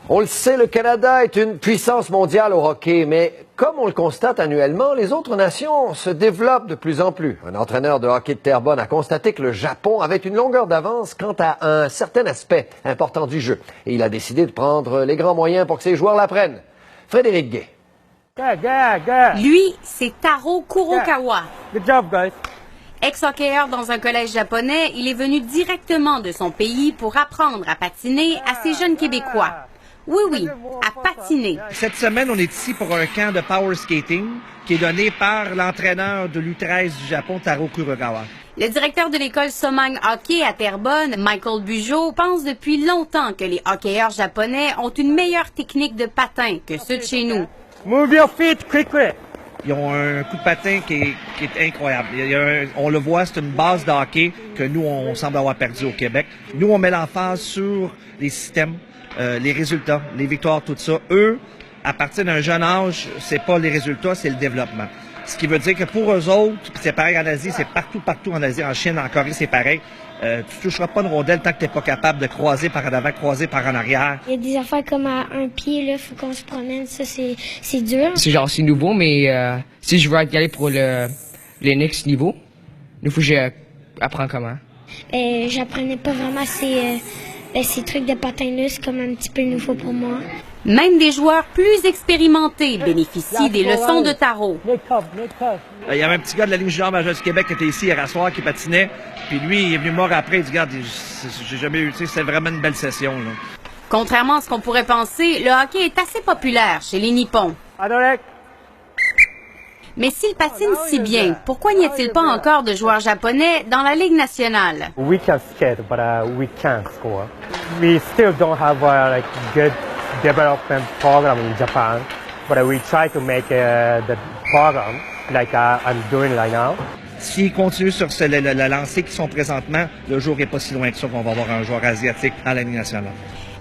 On le sait, le Canada est une puissance mondiale au hockey, mais comme on le constate annuellement, les autres nations se développent de plus en plus. Un entraîneur de hockey de Terrebonne a constaté que le Japon avait une longueur d'avance quant à un certain aspect important du jeu. Et il a décidé de prendre les grands moyens pour que ses joueurs l'apprennent. Frédéric Gay. Lui, c'est Taro Kurokawa. Good job, guys. Ex-hockeyeur dans un collège japonais, il est venu directement de son pays pour apprendre à patiner à ces jeunes Québécois. Oui, à patiner. Cette semaine, on est ici pour un camp de power skating qui est donné par l'entraîneur de l'U13 du Japon, Taro Kurokawa. Le directeur de l'école Somang Hockey à Terrebonne, Michael Bugeaud, pense depuis longtemps que les hockeyeurs japonais ont une meilleure technique de patin que ceux de chez nous. Move your feet quickly. Ils ont un coup de patin qui est incroyable. On le voit, c'est une base de hockey que nous, on semble avoir perdu au Québec. Nous, on met l'emphase sur les systèmes, les résultats, les victoires, tout ça. Eux, à partir d'un jeune âge, c'est pas les résultats, c'est le développement. Ce qui veut dire que pour eux autres, c'est pareil en Asie, c'est partout en Asie, en Chine, en Corée, c'est pareil. Tu toucheras pas une rondelle tant que t'es pas capable de croiser par en avant, croiser par en arrière. Il y a des affaires comme à un pied, là, faut qu'on se promène, ça c'est dur. C'est nouveau, mais si je veux y aller pour le next niveau, il faut que j'apprenne comment. J'apprenais pas vraiment ces trucs de patin-là, c'est comme un petit peu nouveau pour moi. Même des joueurs plus expérimentés bénéficient des leçons de Taro. Il y avait un petit gars de la Ligue junior majeure du Québec qui était ici hier à soir, qui patinait. Puis lui, il est venu me voir après, il dit, regarde, j'ai jamais eu, tu sais, c'est vraiment une belle session, là. Contrairement à ce qu'on pourrait penser, le hockey est assez populaire chez les Nippons. Mais s'ils patinent si bien, pourquoi n'y a-t-il pas encore de joueurs japonais dans la Ligue nationale? We can skate, but we can't score. We still don't have a good development program in Japan, but we try to make the program like I'm doing right now. S'ils continuent sur la lancée qu'ils sont présentement, le jour n'est pas si loin que ça qu'on va avoir un joueur asiatique dans la Ligue nationale.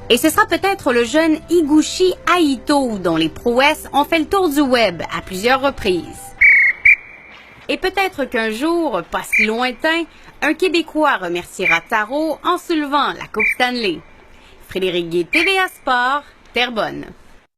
Et ce sera peut-être le jeune Higuchi Aito, dont les prouesses ont fait le tour du web à plusieurs reprises. Et peut-être qu'un jour, pas si lointain, un Québécois remerciera Taro en soulevant la Coupe Stanley. Frédéric Gué, TVA Sport, Terrebonne.